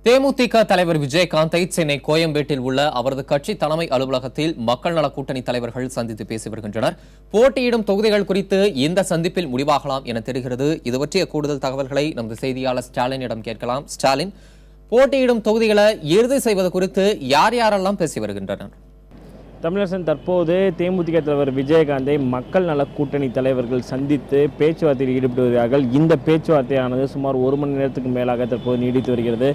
தேமுதிக தலைவர் விஜயகாந்தை சென்னை கோயம்பேட்டில் உள்ள அவரது கட்சி தலைமை அலுவலகத்தில் மக்கள் நல கூட்டணி தலைவர்கள் சந்தித்து பேசி வருகின்றனர். போட்டியிடும் தொகுதிகள் குறித்து இந்த சந்திப்பில் முடிவாகலாம் என தெரிகிறது. இது பற்றிய கூடுதல் தகவல்களை நமது செய்தியாளர் ஸ்டாலினிடம் கேட்கலாம். ஸ்டாலின், போட்டியிடும் தொகுதிகளை இறுதி செய்வது குறித்து யார் யாரெல்லாம் பேசி வருகின்றனர்? தமிழரசன், தற்போது தேமுதிக தலைவர் விஜயகாந்தை மக்கள் நல கூட்டணி தலைவர்கள் சந்தித்து பேச்சுவார்த்தையில் ஈடுபட்டு வருகிறார்கள். இந்த பேச்சுவார்த்தையானது சுமார் 1 மணி நேரத்துக்கு மேலாக தற்போது நீடித்து வருகிறது.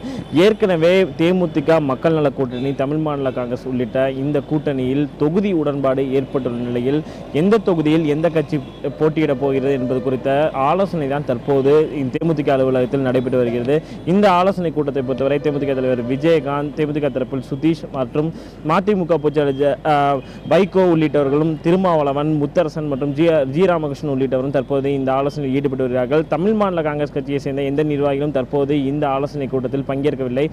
ஏற்கனவே தேமுதிக மக்கள் நல கூட்டணி, தமிழ் மாநில காங்கிரஸ் உள்ளிட்ட இந்த கூட்டணியில் தொகுதி உடன்பாடு ஏற்பட்டுள்ள நிலையில் எந்த தொகுதியில் எந்த கட்சி போட்டியிடப் போகிறது என்பது குறித்த ஆலோசனை தான் தற்போது தேமுதிக அலுவலகத்தில் நடைபெற்று வருகிறது. இந்த ஆலோசனை கூட்டத்தை பொறுத்தவரை தேமுதிக தலைவர் விஜயகாந்த், தேமுதிக தரப்பில் சுதீஷ் மற்றும் மதிமுக பொதுச்செயலாளர் வைகோ உள்ளிட்டவர்களும், திருமாவளவன், முத்தரசன் மற்றும் ஜி ராமகிருஷ்ணன் உள்ளிட்டவரும் தற்போது இந்த ஆலோசனையில் ஈடுபட்டு வருகிறார்கள். தமிழ் மாநில காங்கிரஸ் கட்சியை சேர்ந்த எந்த நிர்வாகிகளும் தற்போது இந்த ஆலோசனை கூட்டத்தில் பங்கேற்கவில்லை.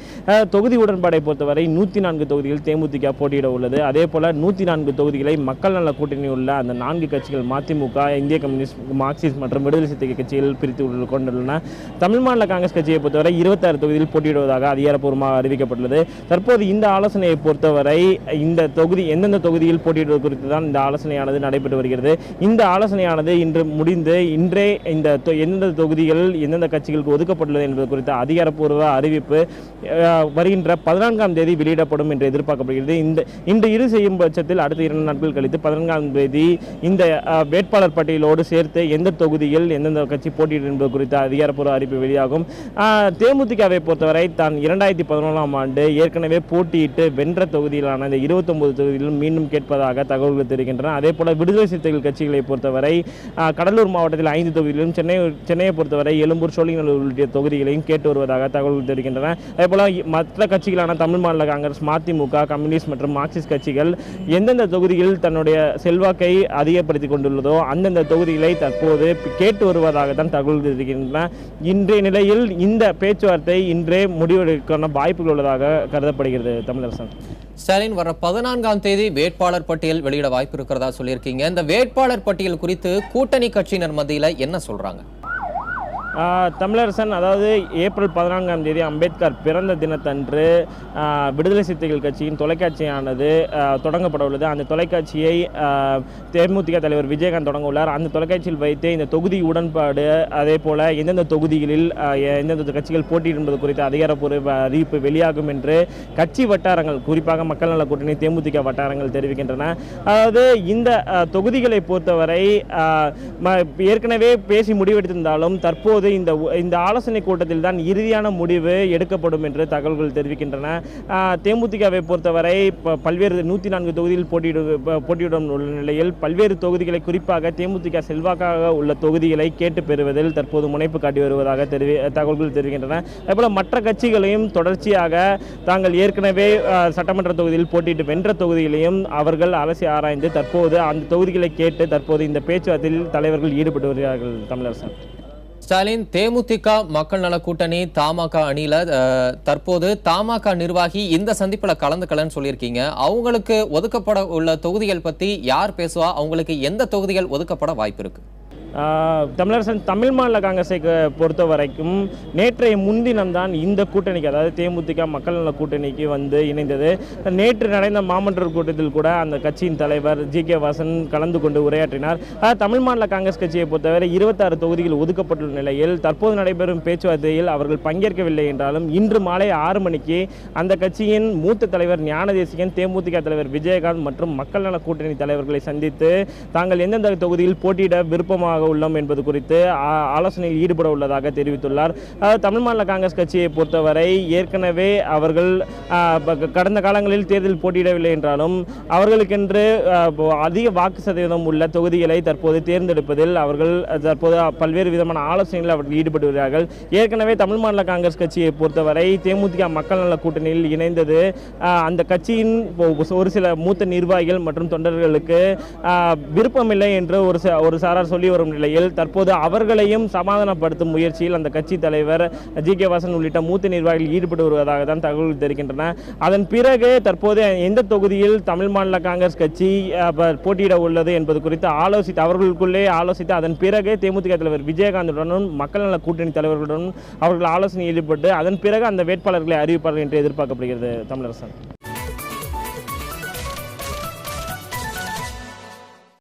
தொகுதி உடன்பாடை பொறுத்தவரை 104 தொகுதிகள் தேமுதிக போட்டியிட உள்ளது. அதே போல 104 தொகுதிகளை மக்கள் நல கூட்டணி உள்ள அந்த 4 கட்சிகள் மதிமுக, இந்திய கம்யூனிஸ்ட், மார்க்சிஸ்ட் மற்றும் விடுதலை சிறுத்தைகள் கட்சிகள் பிரித்து கொண்டுள்ளன. தமிழ் மாநில காங்கிரஸ் கட்சியை பொறுத்தவரை 26 தொகுதியில் போட்டியிடுவதாக அதிகாரப்பூர்வமாக அறிவிக்கப்பட்டுள்ளது. தற்போது இந்த ஆலோசனையை பொறுத்தவரை இந்த தொகுதி எந்தெந்த தொகுதியில் போட்டியிடுவது குறித்து தான் இந்த ஆலோசனையானது நடைபெற்று வருகிறது. இந்த ஆலோசனையானது இன்று முடிந்து இன்றே இந்த எந்தெந்த தொகுதிகள் எந்தெந்த கட்சிகளுக்கு ஒதுக்கப்பட்டுள்ளது என்பது குறித்த அதிகாரப்பூர்வ அறிவிப்பு வருகின்ற 14ஆம் தேதி வெளியிடப்படும் என்று எதிர்பார்க்கப்படுகிறது. இன்று இரு செய்யும் பட்சத்தில் அடுத்த 2 நாட்கள் கழித்து 14ஆம் தேதி இந்த வேட்பாளர் பட்டியலோடு சேர்த்து எந்த தொகுதியில் எந்தெந்த கட்சி போட்டியிடும் என்பது குறித்த அதிகாரப்பூர்வ அறிவிப்பு வெளியாகும். தேமுதிகவை பொறுத்தவரை தான் 2011ஆம் ஆண்டு ஏற்கனவே போட்டியிட்டு வென்ற தொகுதியிலான இந்த 29 தொகுதியிலும் மீண்டும் கேட்பதாக தகவல்கள் தெரிவிக்கின்றன. அதே போல விடுதலை சிறுத்தைகள் கட்சிகளை பொறுத்தவரை கடலூர் மாவட்டத்தில் 5 தொகுதிகளிலும், சென்னையை பொறுத்தவரை எழும்பூர், சோழிங்கநல்லூர் உள்ளிட்ட தொகுதிகளையும் கேட்டு வருவதாக தகவல்கள் தெரிவிக்கின்றன. அதே போல மற்ற கட்சிகளான தமிழ் மாநில காங்கிரஸ், மதிமுக, கம்யூனிஸ்ட் மற்றும் மார்க்சிஸ்ட் கட்சிகள் எந்தெந்த தொகுதியில் தன்னுடைய செல்வாக்கை அதிகப்படுத்திக் கொண்டுள்ளதோ அந்தந்த தொகுதிகளை தற்போது கேட்டு வருவதாக தான் தகவல்கள் தெரிவிக்கின்றன. இன்றைய நிலையில் இந்த பேச்சுவார்த்தை இன்றே முடிவெடுக்கான வாய்ப்புகள் உள்ளதாக கருதப்படுகிறது. தமிழரசன், ஸ்டாலின், வர 14ஆம் தேதி வேட்பாளர் பட்டியல் வெளியிட வாய்ப்பு இருக்கிறதா சொல்லியிருக்கீங்க. இந்த வேட்பாளர் பட்டியல் குறித்து கூட்டணி கட்சியினர் மத்தியில் என்ன சொல்றாங்க? தமிழரசன், அதாவது ஏப்ரல் 14ஆம் தேதி அம்பேத்கர் பிறந்த தினத்தன்று விடுதலை சிறுத்தைகள் கட்சியின் தொலைக்காட்சியானது தொடங்கப்பட உள்ளது. அந்த தொலைக்காட்சியை தேமுதிக தலைவர் விஜயகாந்த் தொடங்க உள்ளார். அந்த தொலைக்காட்சியில் வைத்து இந்த தொகுதி உடன்பாடு, அதே போல எந்தெந்த தொகுதிகளில் எந்தெந்த கட்சிகள் போட்டியிடுவது குறித்த அதிகாரப்பூர்வ அறிவிப்பு வெளியாகும் என்று கட்சி வட்டாரங்கள், குறிப்பாக மக்கள் நல கூட்டணி தேமுதிக வட்டாரங்கள் தெரிவிக்கின்றன. அதாவது இந்த தொகுதிகளை பொறுத்தவரை ஏற்கனவே பேசி முடிவெடுத்திருந்தாலும் தற்போது இந்த ஆலோசனை கூட்டத்தில் தான் இறுதியான முடிவு எடுக்கப்படும் என்று தகவல்கள் தெரிவிக்கின்றன. தேமுதிகவை பொறுத்தவரை பல்வேறு 104 தொகுதியில் போட்டியிடும் உள்ள நிலையில் பல்வேறு தொகுதிகளை, குறிப்பாக தேமுதிக செல்வாக்காக உள்ள தொகுதிகளை கேட்டு பெறுவதில் தற்போது முனைப்பு காட்டி வருவதாக தகவல்கள் தெரிவிக்கின்றன. அதேபோல மற்ற கட்சிகளையும் தொடர்ச்சியாக தாங்கள் ஏற்கனவே சட்டமன்ற தொகுதியில் போட்டியிட்டு வென்ற தொகுதிகளையும் அவர்கள் அலசி ஆராய்ந்து தற்போது அந்த தொகுதிகளை கேட்டு தற்போது இந்த பேச்சுவார்த்தையில் தலைவர்கள் ஈடுபட்டு வருகிறார்கள். தமிழரசன், ஸ்டாலின், தேமுதிக மக்கள் நல கூட்டணி தமாக அணியில தற்போது தமாக நிர்வாகி இந்த சந்திப்புல கலந்துக்கலன்னு சொல்லியிருக்கீங்க. அவங்களுக்கு ஒதுக்கப்பட உள்ள தொகுதிகள் பத்தி யார் பேசுவா? அவங்களுக்கு எந்த தொகுதிகள் ஒதுக்கப்பட வாய்ப்பு இருக்கு? தமிழரசன், தமிழ் மாநில காங்கிரஸை பொறுத்த வரைக்கும் நேற்றைய முன்தினம் தான் இந்த கூட்டணிக்கு, அதாவது தேமுதிக மக்கள் நல கூட்டணிக்கு வந்து இணைந்தது. நேற்று நடந்த மாமன்ற கூட்டத்தில் கூட அந்த கட்சியின் தலைவர் ஜி.கே. வாசன் கலந்து கொண்டு உரையாற்றினார். தமிழ் மாநில காங்கிரஸ் கட்சியை பொறுத்தவரை 26 தொகுதிகள் ஒதுக்கப்பட்டுள்ள நிலையில் தற்போது நடைபெறும் பேச்சுவார்த்தையில் அவர்கள் பங்கேற்கவில்லை என்றாலும் இன்று மாலை 6 மணிக்கு அந்த கட்சியின் மூத்த தலைவர் ஞானதேசிகன், தேமுதிக தலைவர் விஜயகாந்த் மற்றும் மக்கள் நல கூட்டணி தலைவர்களை சந்தித்து தாங்கள் எந்தெந்த தொகுதியில் போட்டியிட விருப்பமாக உள்ளோம் என்பது குறித்து ஆலோசனையில் ஈடுபட உள்ளதாக தெரிவித்துள்ளார். தமிழ் மாநில காங்கிரஸ் கட்சியை பொறுத்தவரை ஏற்கனவே அவர்கள் கடந்த காலங்களில் தேர்தலில் போட்டியிடவில்லை என்றாலும் அவர்களுக்கென்று அதிக வாக்கு சதவீதம் உள்ள தொகுதிகளை தற்போது தேர்ந்தெடுப்பதில் அவர்கள் தற்போது பல்வேறு விதமான ஆலோசனைகளில் அவர்கள் ஈடுபட்டு வருகிறார்கள். ஏற்கனவே தமிழ் மாநில காங்கிரஸ் கட்சியை பொறுத்தவரை தேமுதிக மக்கள் நல கூட்டணியில் இணைந்தது அந்த கட்சியின் ஒரு சில மூத்த நிர்வாகிகள் மற்றும் தொண்டர்களுக்கு விருப்பமில்லை என்று ஒரு சாரார் சொல்லி வரும் வரும் நிலையில் தற்போது அவர்களையும் சமாதானப்படுத்தும் முயற்சியில் அந்த கட்சி தலைவர் ஜி.கே. வாசன் உள்ளிட்ட மூத்த நிர்வாகிகள் ஈடுபட்டு வருவதாக தான் தகவல்கள் தெரிவிக்கின்றன. அதன் பிறகு தற்போது எந்த தொகுதியில் தமிழ் மாநில காங்கிரஸ் கட்சி போட்டியிட உள்ளது என்பது குறித்து அவர்களுக்குள்ளே ஆலோசித்து அதன் பிறகு தேமுதிக தலைவர் விஜயகாந்துடனும் மக்கள் நல கூட்டணி தலைவர்களுடனும் அவர்கள் ஆலோசனை ஈடுபட்டு அதன் பிறகு அந்த வேட்பாளர்களை அறிவிப்பார்கள் என்று எதிர்பார்க்கப்படுகிறது. தமிழரசன்.